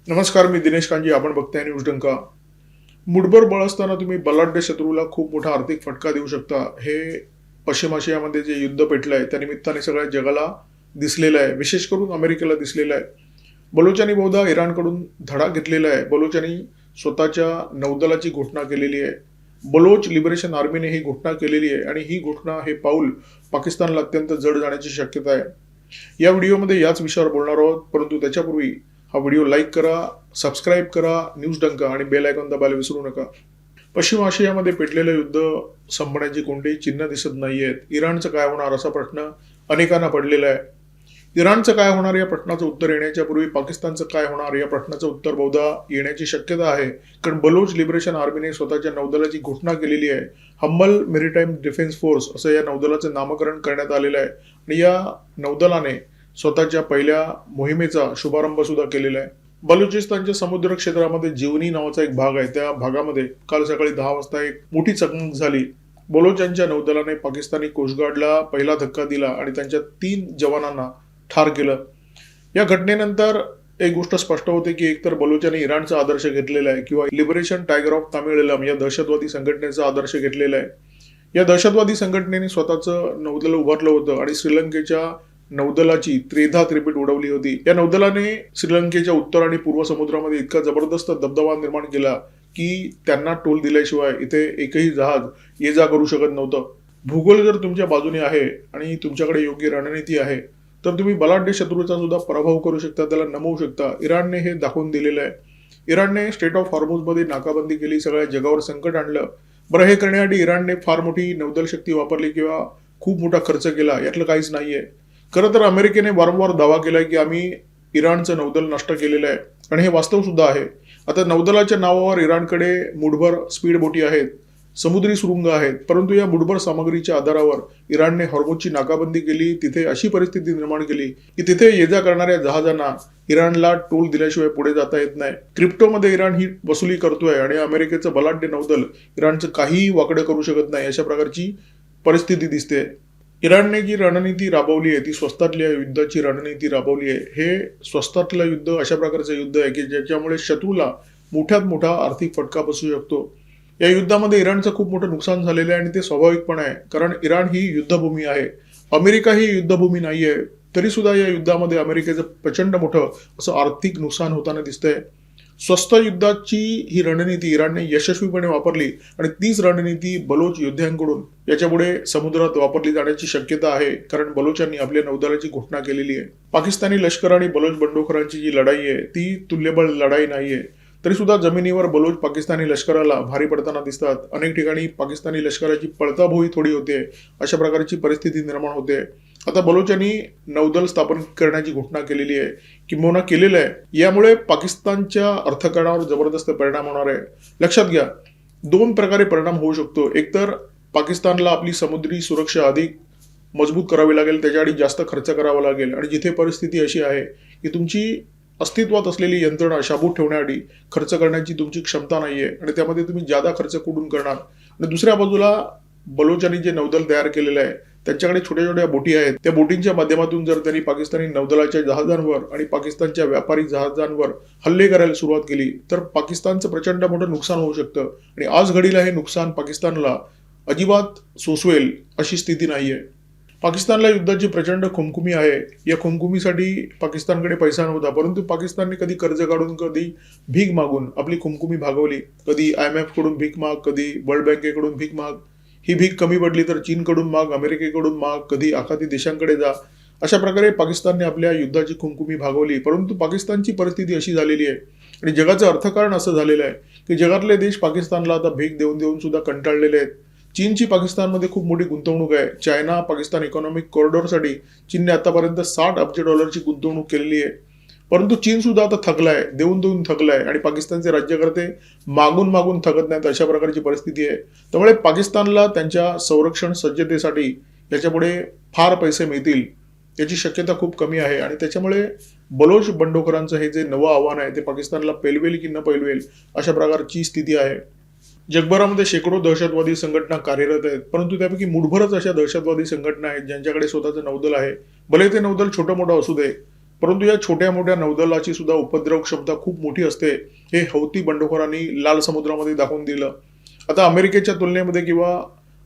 नमस्कार, मी दिनेश कांजी. आपण बघताय न्यूज डंका. मुठभर बळ असताना तुम्ही बलाढ्य शत्रूला खूप मोठा आर्थिक फटका देऊ शकता. हे पश्चिम आशियामध्ये जे युद्ध पेटलंय त्या निमित्ताने सगळ्या जगाला दिसलेलं आहे. विशेष करून अमेरिकेला दिसलेलं आहे. बलोचांनी बहुधा इराणकडून धडा घेतलेला आहे. बलोचांनी स्वतःच्या नौदलाची घोषणा केलेली आहे. बलोच लिबरेशन आर्मीने ही घोषणा केलेली आहे आणि ही घोषणा, हे पाऊल पाकिस्तानला अत्यंत जड जाण्याची शक्यता आहे. या व्हिडिओमध्ये याच विषयावर बोलणार आहोत, परंतु त्याच्यापूर्वी हा व्हिडिओ लाईक करा, सबस्क्राईब करा न्यूज डंका आणि बेल आयकॉन दाबायला विसरू नका. पश्चिम आशियामध्ये पेटलेलं युद्ध संपण्याची कोणतेही चिन्ह दिसत नाहीयेत. इराणचं काय होणार असा प्रश्न अनेकांना पडलेला आहे. इराणचं काय होणार या प्रश्नाचं उत्तर येण्याच्या पूर्वी पाकिस्तानचं काय होणार या प्रश्नाचं उत्तर बहुधा येण्याची शक्यता आहे. कारण बलोच लिबरेशन आर्मीने स्वतःच्या नौदलाची घोषणा केलेली आहे. हम्मल मेरीटाईम डिफेन्स फोर्स असं या नौदलाचं नामकरण करण्यात आलेलं आहे आणि या नौदलाने स्वतःच्या पहिल्या मोहिमेचा शुभारंभ सुद्धा केलेला आहे. बलुचिस्तानच्या समुद्र क्षेत्रामध्ये जीवनी नावाचा एक भाग आहे. त्या भागामध्ये काल सकाळी 10 वाजता एक मोठी चकमक झाली. बलोचांच्या नौदलाने पाकिस्तानी कोस्टगार्डला पहिला धक्का दिला आणि त्यांच्या 3 जवानांना ठार केलं. या घटनेनंतर एक गोष्ट स्पष्ट होते की एकतर बलोचांनी इराणचा आदर्श घेतलेला आहे किंवा लिबरेशन टायगर ऑफ तामिळलम या दहशतवादी संघटनेचा आदर्श घेतलेला आहे. या दहशतवादी संघटनेने स्वतःचं नौदल उभारलं होतं आणि श्रीलंकेच्या नौदलाची त्रेधा त्रिपीट उडवली होती. या नौदलाने श्रीलंकेच्या उत्तर आणि पूर्व समुद्रामध्ये इतका जबरदस्त दबदबा निर्माण केला की त्यांना टोल दिल्याशिवाय इथे एकही जहाज ये जा करू शकत नव्हतं. भूगोल जर तुमच्या बाजूने आहे आणि तुमच्याकडे योग्य रणनीती आहे तर तुम्ही बलाढ्य शत्रूचा सुद्धा पराभव करू शकता, त्याला नमवू शकता. इराणने हे दाखवून दिलेलं आहे. इराणने स्टेट ऑफ हॉर्मुझमध्ये नाकाबंदी केली, सगळ्या जगावर संकट आणलं. बरं, हे करण्यासाठी इराणने फार मोठी नौदल शक्ती वापरली किंवा खूप मोठा खर्च केला यातलं काहीच नाहीये. खरं तर अमेरिकेने वारंवार दावा केलाय की आम्ही इराणचं नौदल नष्ट केलेलं आहे आणि हे वास्तव सुद्धा आहे. आता नौदलाच्या नावावर इराणकडे मुठभर स्पीड बोटी आहेत, समुद्री सुरुंग आहेत, परंतु या मुठभर सामग्रीच्या आधारावर इराणने हॉर्मुझची नाकाबंदी केली. तिथे अशी परिस्थिती निर्माण केली की तिथे ये जा करणाऱ्या जहाजांना इराणला टोल दिल्याशिवाय पुढे जाता येत नाही. क्रिप्टोमध्ये इराण ही वसुली करतोय आणि अमेरिकेचं बलाढ्य नौदल इराणचं काहीही वाकडं करू शकत नाही, अशा प्रकारची परिस्थिती दिसते. इराणने जी रणनीती राबवली आहे ती स्वस्तातल्या युद्धाची रणनीती राबवली आहे. हे स्वस्तातलं युद्ध अशा प्रकारचं युद्ध आहे की ज्याच्यामुळे शत्रूला मोठ्यात मोठा आर्थिक फटका बसू शकतो. या युद्धामध्ये इराणचं खूप मोठं नुकसान झालेलं आहे आणि ते स्वाभाविक पण आहे, कारण इराण ही युद्धभूमी आहे. अमेरिका ही युद्धभूमी नाही आहे. तरी सुद्धा या युद्धामध्ये अमेरिकेचं प्रचंड मोठं असं आर्थिक नुकसान होताना दिसतंय. स्वस्त युद्धाची ही रणनीती इराणने यशस्वीपणे वापरली आणि तीच रणनीती बलोच योद्ध्यांकडून याच्यापुढे समुद्रात वापरली जाण्याची शक्यता आहे, कारण बलोचांनी आपल्या नौदलाची घोषणा केलेली आहे. पाकिस्तानी लष्कर आणि बलोच बंडखोरांची जी लढाई आहे ती तुल्यबळ लढाई नाहीये. तरी सुद्धा जमिनीवर बलोच पाकिस्तानी लष्कराला भारी पडताना दिसतात. अनेक ठिकाणी पाकिस्तानी लष्कराची पळताभोई थोडी होते, अशा प्रकारची परिस्थिती निर्माण होते. आता बलोचांनी नौदल स्थापन करण्याची घोषणा केलेली आहे, किंबहुना केलेलं आहे. यामुळे पाकिस्तानच्या अर्थकारणावर जबरदस्त परिणाम होणार आहे. लक्षात घ्या, 2 प्रकारे परिणाम होऊ शकतो. एकतर पाकिस्तानला आपली समुद्री सुरक्षा अधिक मजबूत करावी लागेल, त्याच्यासाठी जास्त खर्च करावा लागेल आणि जिथे परिस्थिती अशी आहे की तुमची अस्तित्वात असलेली यंत्रणा शाबूत ठेवण्यासाठी खर्च करण्याची तुमची क्षमता नाहीये आणि त्यामध्ये तुम्ही जादा खर्च कुठून करणार. आणि दुसऱ्या बाजूला बलोचांनी जे नौदल तयार केलेलं आहे त्यांच्याकडे छोट्या छोट्या बोटी आहेत. त्या बोटींच्या माध्यमातून जर त्यांनी पाकिस्तानी नौदलाच्या जहाजांवर आणि पाकिस्तानच्या व्यापारी जहाजांवर हल्ले करायला सुरुवात केली तर पाकिस्तानचं प्रचंड मोठं नुकसान होऊ शकतं आणि आज घडीला हे नुकसान पाकिस्तानला अजिबात सोसवेल अशी स्थिती नाहीये. पाकिस्तानला युद्धाची प्रचंड खुमखुमी आहे. या खुमखुमीसाठी पाकिस्तानकडे पैसा नव्हता, परंतु पाकिस्तानने कधी कर्ज काढून, कधी भीक मागून आपली खुमखुमी भागवली. कधी IMF कडून भीक माग, कधी वर्ल्ड बँकेकडून भीक माग. ही भीक कमी पडली तर चीनकडून माग, अमेरिकेकडून माग, कधी आखाती देशांकडे जा. अशा प्रकारे पाकिस्तानने आपल्या युद्धाची खुमखुमी भागवली. परंतु पाकिस्तानची परिस्थिती अशी झालेली आहे आणि जगाचं अर्थकारण असं झालेलं आहे की जगातले देश पाकिस्तानला आता भीक देऊन देऊन सुद्धा कंटाळलेले आहेत. चीनची पाकिस्तानमध्ये खूप मोठी गुंतवणूक आहे. चायना पाकिस्तान इकॉनॉमिक कॉरिडॉरसाठी चीनने आतापर्यंत $60 अब्ज गुंतवणूक केलेली आहे. परंतु चीन सुद्धा आता थकलाय, देऊन देऊन थकलाय आणि पाकिस्तानचे राज्यकर्ते मागून मागून थकत नाहीत, अशा प्रकारची परिस्थिती आहे. त्यामुळे पाकिस्तानला त्यांच्या संरक्षण सज्जतेसाठी याच्यापुढे फार पैसे मिळतील याची शक्यता खूप कमी आहे आणि त्याच्यामुळे बलोच बंडखोरांचं हे जे नवं आव्हान आहे ते पाकिस्तानला पेलवेल की न पेलवेल अशा प्रकारची स्थिती आहे. जगभरामध्ये शेकडो दहशतवादी संघटना कार्यरत आहेत, परंतु त्यापैकी मुठभरच अशा दहशतवादी संघटना आहेत ज्यांच्याकडे स्वतःचं नौदल आहे. भले ते नौदल छोटं मोठं असू दे, परंतु या छोट्या मोठ्या नौदलाची सुद्धा उपद्रव क्षमता खूप मोठी असते, हे हौती बंडखोरांनी लाल समुद्रामध्ये दाखवून दिलं. आता अमेरिकेच्या तुलनेमध्ये किंवा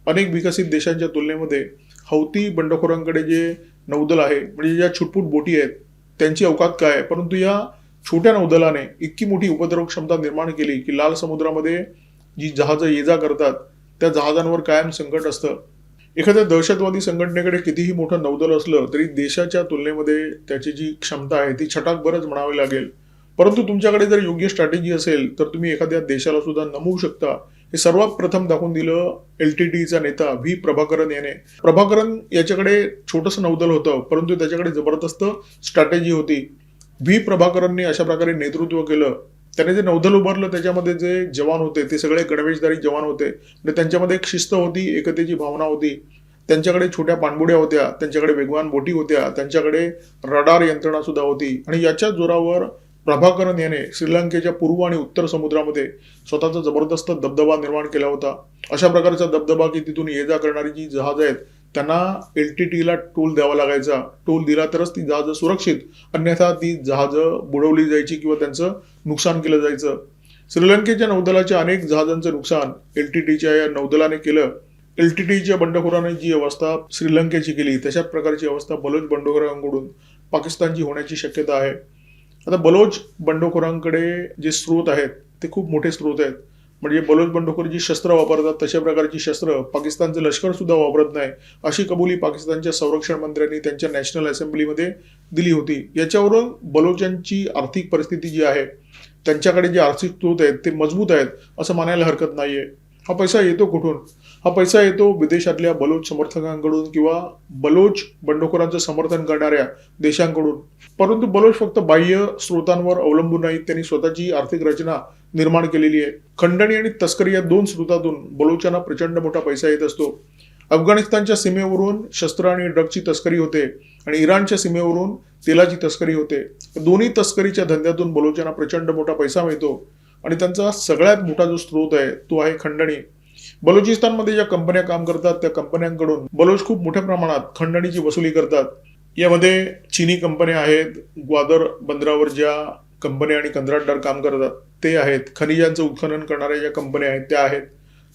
अनेक विकसित देशांच्या तुलनेमध्ये हौती बंडखोरांकडे जे नौदल आहे, म्हणजे ज्या छुटपुट बोटी आहेत, त्यांची अवकात काय आहे. परंतु या छोट्या नौदलाने इतकी मोठी उपद्रव क्षमता निर्माण केली की लाल समुद्रामध्ये जी जहाजं ये जा करतात त्या जहाजांवर कायम संकट असतं. एखाद्या दहशतवादी संघटनेकडे कितीही मोठं नौदल असलं तरी देशाच्या तुलनेमध्ये त्याची जी क्षमता आहे ती छटाकभरच म्हणावी लागेल. परंतु तुमच्याकडे जर योग्य स्ट्रॅटेजी असेल तर तुम्ही एखाद्या देशाला सुद्धा नमवू शकता. हे सर्वात प्रथम दाखवून दिलं LTTEचा नेता व्ही प्रभाकरन याने. प्रभाकरन याच्याकडे छोटंसं नौदल होतं, परंतु त्याच्याकडे जबरदस्त स्ट्रॅटेजी होती. व्ही प्रभाकरनने अशा प्रकारे नेतृत्व केलं. त्याने जे नौदल उभारलं त्याच्यामध्ये जे जवान होते ते सगळे गणवेशधारी जवान होते. म्हणजे त्यांच्यामध्ये एक शिस्त होती, एकतेची भावना होती. त्यांच्याकडे छोट्या पाणबुड्या होत्या, त्यांच्याकडे वेगवान बोटी होत्या, त्यांच्याकडे रडार यंत्रणा सुद्धा होती. आणि याच्या जोरावर प्रभाकरन याने श्रीलंकेच्या पूर्व आणि उत्तर समुद्रामध्ये स्वतःचा जबरदस्त दबदबा निर्माण केला होता. अशा प्रकारचा दबदबा की तिथून ये जा करणारी जी जहाज आहेत त्यांना LTTEला टोल द्यावा लागायचा. टोल दिला तरच ती जहाजं सुरक्षित, अन्यथा ती जहाजं बुडवली जायची किंवा त्यांचं नुकसान केलं जायचं. श्रीलंकेच्या नौदलाच्या अनेक जहाजांचं नुकसान LTTEच्या या नौदलाने केलं. LTTEच्या बंडखोराने जी अवस्था श्रीलंकेची केली तशाच प्रकारची अवस्था बलोच बंडखोरांकडून पाकिस्तानची होण्याची शक्यता आहे. आता बलोच बंडखोरांकडे जे स्रोत आहेत ते खूप मोठे स्रोत आहेत. म्हणजे बलोच बंडखोर जी शस्त्र वापरतात तशा प्रकारची शस्त्र पाकिस्तानचं लष्कर सुद्धा वापरत नाही, अशी कबुली पाकिस्तानच्या संरक्षण मंत्र्यांनी त्यांच्या नॅशनल असेंब्लीमध्ये दिली होती. याच्यावरून बलोचांची आर्थिक परिस्थिती जी आहे, त्यांच्याकडे जे आर्थिक स्रोत आहेत ते मजबूत आहेत असं मानायला हरकत नाहीये. हा पैसा येतो कुठून? हा पैसा येतो विदेशातल्या बलोच समर्थकांकडून किंवा बलोच बंडखोरांचं समर्थन करणाऱ्या देशांकडून. परंतु बलोच फक्त बाह्य स्रोतांवर अवलंबून नाहीत, त्यांनी स्वतःची आर्थिक रचना निर्माण केलेली आहे. खंडणी आणि तस्करी या दोन स्रोतातून बलोचांना प्रचंड मोठा पैसा येत असतो. अफगाणिस्तानच्या सीमेवरून शस्त्र आणि ड्रगची तस्करी होते आणि इराणच्या सीमेवरून तेलाची तस्करी होते. दोन्ही तस्करीच्या धंद्यातून बलोचांना प्रचंड मोठा पैसा मिळतो आणि त्यांचा सगळ्यात मोठा जो स्रोत आहे तो आहे खंडणी. बलुचिस्तानमध्ये ज्या कंपन्या काम करतात त्या कंपन्यांकडून बलोच खूप मोठ्या प्रमाणात खंडणीची वसुली करतात. यामध्ये चीनी कंपन्या आहेत, ग्वादर बंदरावर ज्या कंपन्या आणि कंत्राटदार काम करतात ते आहेत, खनिजांचं उत्खनन करणाऱ्या ज्या कंपन्या आहेत त्या आहेत.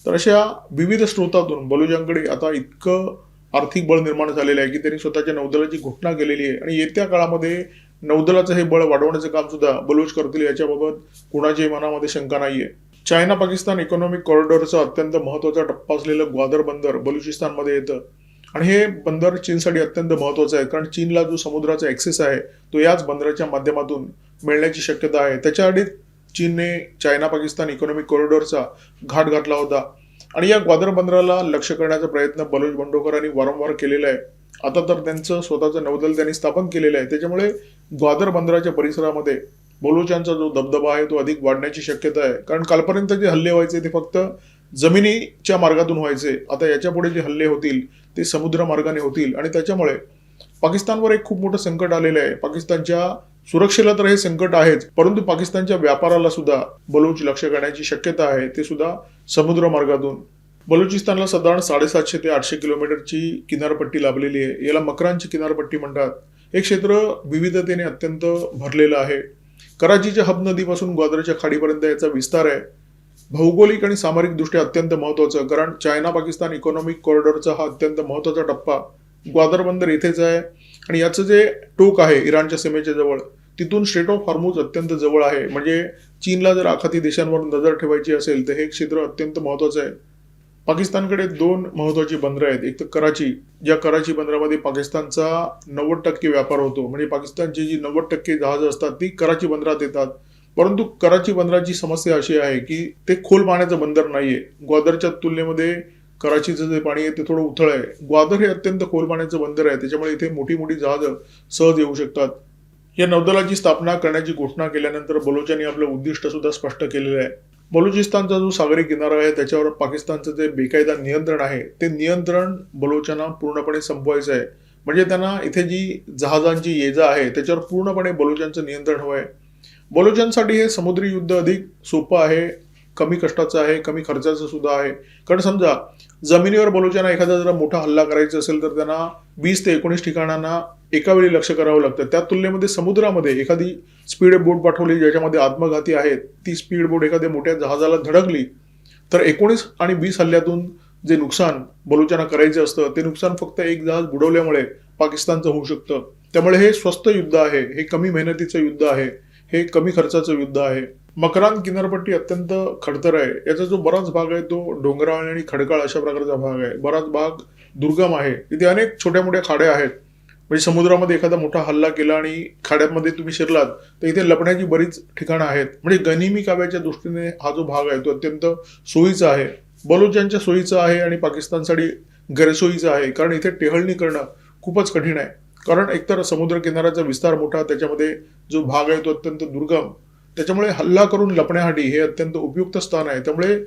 तर अशा विविध स्रोतातून बलुजांकडे आता इतकं आर्थिक बळ निर्माण झालेलं आहे की त्यांनी स्वतःच्या नौदलाची घोषणा केलेली आहे आणि येत्या काळामध्ये नौदलाचं हे बळ वाढवण्याचं काम सुद्धा बलूच करतील याच्याबाबत कोणाच्याही मनामध्ये शंका नाहीये. चायना पाकिस्तान इकॉनॉमिक कॉरिडॉरचा अत्यंत महत्वाचा टप्पा असलेलं ग्वादर बंदर बलुचिस्तानमध्ये येतं आणि हे बंदर चीनसाठी अत्यंत महत्वाचं आहे, कारण चीनला जो समुद्राचा ऍक्सेस आहे तो याच बंदराच्या माध्यमातून मिळण्याची शक्यता आहे. त्याच्याआधी चीनने चायना पाकिस्तान इकॉनॉमिक कॉरिडॉरचा घाट घातला होता आणि या ग्वादर बंदराला लक्ष्य करण्याचा प्रयत्न बलोच बंडखोरांनी वारंवार केलेला आहे. आता तर त्यांचं स्वतःचं नौदल त्यांनी स्थापन केलेलं आहे. त्याच्यामुळे ग्वादर बंदराच्या परिसरामध्ये बलोचांचा जो दबदबा आहे तो अधिक वाढण्याची शक्यता आहे, कारण कालपर्यंत जे हल्ले व्हायचे ते फक्त जमिनीच्या मार्गातून व्हायचे. आता याच्या पुढे जे हल्ले होतील ते समुद्र मार्गाने होतील आणि त्याच्यामुळे पाकिस्तानवर एक खूप मोठं संकट आलेलं आहे. पाकिस्तानच्या सुरक्षेला तर हे संकट आहेच, परंतु पाकिस्तानच्या व्यापाराला सुद्धा बलोच लक्ष करण्याची शक्यता आहे, ते सुद्धा समुद्र मार्गातून. बलुचिस्तानला साधारण 750 ते 800 किलोमीटरची किनारपट्टी लाभलेली आहे. याला मकरांची किनारपट्टी म्हणतात. हे क्षेत्र विविधतेने अत्यंत भरलेलं आहे. कराचीच्या हब नदीपासून ग्वादरच्या खाडीपर्यंत याचा विस्तार आहे. भौगोलिक आणि सामरिक दृष्ट्या अत्यंत महत्वाचं, कारण चायना पाकिस्तान इकॉनॉमिक कॉरिडॉरचा हा अत्यंत महत्वाचा टप्पा ग्वादर बंदर येथेच आहे आणि याचं जे टोक आहे इराणच्या सीमेच्या जवळ, तिथून स्ट्रेट ऑफ हॉर्मुझ अत्यंत जवळ आहे. म्हणजे चीनला जर आखाती देशांवर नजर ठेवायची असेल तर हे क्षेत्र अत्यंत महत्वाचं आहे. पाकिस्तानकडे दोन महत्वाची बंदरं आहेत. एक तर कराची, ज्या कराची बंदरामध्ये पाकिस्तानचा 90% व्यापार होतो. म्हणजे पाकिस्तानची जी 90% जहाजं असतात ती कराची बंदरात येतात. परंतु कराची बंदराची समस्या अशी आहे की ते खोल पाण्याचं बंदर नाहीये. ग्वादरच्या तुलनेमध्ये कराचीचं जे पाणी आहे ते थोडं उथळ आहे. ग्वादर हे अत्यंत खोल पाण्याचं बंदर आहे, त्याच्यामुळे इथे मोठी मोठी जहाजं सहज येऊ शकतात. या नौदलाची स्थापना करण्याची घोषणा केल्यानंतर बलोचांनी आपलं उद्दिष्ट सुद्धा स्पष्ट केलेलं आहे. बलुचिस्तानचा जो सागरी किनारा आहे त्याच्यावर पाकिस्तानचं जे बेकायदा नियंत्रण आहे ते नियंत्रण बलोचांना पूर्णपणे संपवायचं आहे. म्हणजे त्यांना इथे जी जहाजांची ये जा आहे त्याच्यावर पूर्णपणे बलोचांचं नियंत्रण हवं आहे. बलोचांसाठी हे समुद्री युद्ध अधिक सोपं आहे, कमी कष्टाचं आहे, कमी खर्चाचं सुद्धा आहे. कारण समजा जमिनीवर बलोचांना एखादा जरा मोठा हल्ला करायचा असेल तर त्यांना 20 ते 19 ठिकाणांना एका वेळी लक्ष करावं लागतं. त्या तुलनेमध्ये समुद्रामध्ये एखादी स्पीड बोट पाठवली ज्याच्यामध्ये आत्मघाती आहेत, ती स्पीड बोट एखाद्या मोठ्या जहाजाला धडकली तर 19 आणि 20 हल्ल्यातून जे नुकसान बलुचांना करायचं असतं ते नुकसान फक्त एक जहाज बुडवल्यामुळे पाकिस्तानचं होऊ शकतं. त्यामुळे हे स्वस्त युद्ध आहे, हे कमी मेहनतीचं युद्ध आहे, हे कमी खर्चाचं युद्ध आहे. मकरान किनारपट्टी अत्यंत खडतर आहे. याचा जो बराच भाग आहे तो डोंगराळ आणि खडकाळ अशा प्रकारचा भाग आहे. बराच भाग दुर्गम आहे. इथे अनेक छोट्या मोठ्या खाड्या आहेत. म्हणजे समुद्रामध्ये एखादा मोठा हल्ला केला आणि खाड्यामध्ये तुम्ही शिरलात तर इथे लपण्याची बरीच ठिकाणं आहेत. म्हणजे गनिमी काव्याच्या दृष्टीने हा जो भाग आहे तो अत्यंत सोयीचा आहे. बलुचांच्या सोयीचा आहे आणि पाकिस्तानसाठी गैरसोयीचा आहे. कारण इथे टेहळणी करणं खूपच कठीण आहे. कारण एकतर समुद्र किनाऱ्याचा विस्तार मोठा, त्याच्यामध्ये जो भाग आहे तो अत्यंत दुर्गम, त्याच्यामुळे हल्ला करून लपण्यासाठी हे अत्यंत उपयुक्त स्थान आहे. त्यामुळे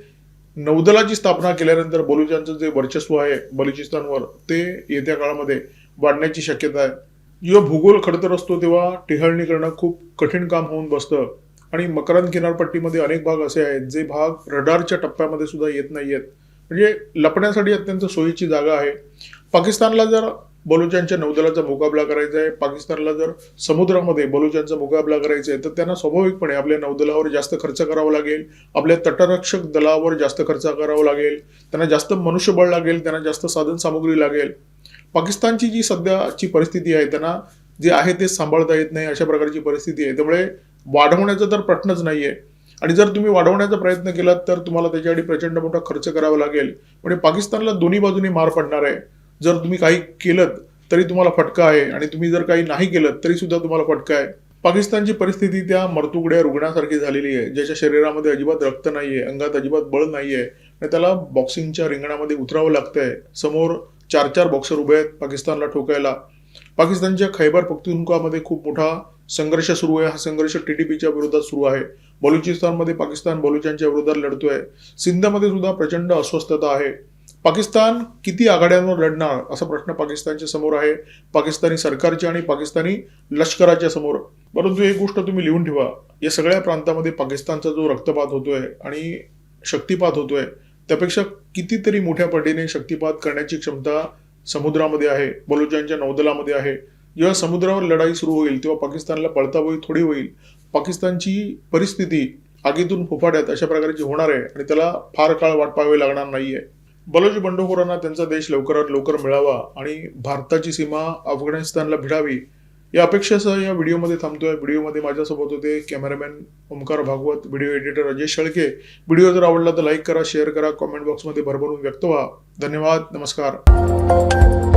नौदलाची स्थापना केल्यानंतर बलुचांचं जे वर्चस्व आहे बलुचिस्तानवर ते येत्या काळामध्ये वाढण्याची शक्यता आहे. जेव्हा भूगोल खडतर असतो तेव्हा टेहळणी करणं खूप कठीण काम होऊन बसतं. आणि मकरान किनारपट्टीमध्ये अनेक भाग असे आहेत जे भाग रडारच्या टप्प्यामध्ये सुद्धा येत नाहीयेत. म्हणजे लपण्यासाठी अत्यंत सोयीची जागा आहे. पाकिस्तानला जर बलुचांच्या नौदलाचा मुकाबला करायचा आहे, पाकिस्तानला जर समुद्रामध्ये बलुचांचा मुकाबला करायचा आहे तर त्यांना स्वाभाविकपणे आपल्या नौदलावर जास्त खर्च करावा लागेल, आपल्या तटरक्षक दलावर जास्त खर्च करावा लागेल, त्यांना जास्त मनुष्यबळ लागेल, त्यांना जास्त साधन सामुग्री लागेल. पाकिस्तानची जी सध्याची परिस्थिती आहे त्यांना जे आहे ते सांभाळता येत नाही अशा प्रकारची परिस्थिती आहे. त्यामुळे वाढवण्याचा तर प्रश्नच नाहीये. आणि जर तुम्ही वाढवण्याचा प्रयत्न केलात तर तुम्हाला त्याच्यासाठी प्रचंड मोठा खर्च करावा लागेल. म्हणजे पाकिस्तानला दोन्ही बाजूने मार पडणार आहे. जर तुम्ही काही केलं तरी तुम्हाला फटका आहे आणि तुम्ही जर काही नाही केलं तरी सुद्धा तुम्हाला फटका आहे. पाकिस्तानची परिस्थिती त्या मरतुकड्या रुग्णासारखी झालेली आहे, ज्याच्या शरीरामध्ये अजिबात रक्त नाहीये, अंगात अजिबात बळ नाहीये आणि त्याला बॉक्सिंगच्या रिंगणामध्ये उतरावं लागतंय. समोर 4-4 बॉक्सर उभे आहेत पाकिस्तानला ठोकायला. पाकिस्तानच्या खैबर पख्तूनख्वामध्ये खूप मोठा संघर्ष सुरू आहे. हा संघर्ष टीटीपीच्या विरोधात सुरू आहे. बलुचिस्तानमध्ये पाकिस्तान बलुचांच्या विरोधात लढतोय. सिंधमध्ये सुद्धा प्रचंड अस्वस्थता आहे. पाकिस्तान किती आघाड्यांवर लढणार असा प्रश्न पाकिस्तानच्या समोर आहे, पाकिस्तानी सरकारच्या आणि पाकिस्तानी लष्कराच्या समोर. परंतु एक गोष्ट तुम्ही लिहून ठेवा, या सगळ्या प्रांतामध्ये पाकिस्तानचा जो रक्तपात होतोय आणि शक्तिपात होतोय त्यापेक्षा कितीतरी मोठ्या पटीने शक्तिपात करण्याची क्षमता समुद्रामध्ये आहे, बलुचांच्या नौदलामध्ये आहे. जेव्हा समुद्रावर लढाई सुरू होईल तेव्हा पाकिस्तानला पळताबोळी थोडी होईल. पाकिस्तानची परिस्थिती आगीतून फुफाट्यात अशा प्रकारची होणार आहे आणि त्याला फार काळ वाट पाहावी लागणार नाहीये. बलोच बंडखोरांना त्यांचा देश लवकरात लवकर मिळावा आणि भारताची सीमा अफगाणिस्तानला भिडावी या अपेक्षेसह या व्हिडिओमध्ये थांबतोय. व्हिडिओमध्ये माझ्यासोबत होते cameraman Omkar Bhagwat, video editor Ajay Shelke. Video जर आवडला तर लाईक करा, शेअर करा, कॉमेंट बॉक्समध्ये भरभरून व्यक्त व्हा. धन्यवाद. नमस्कार.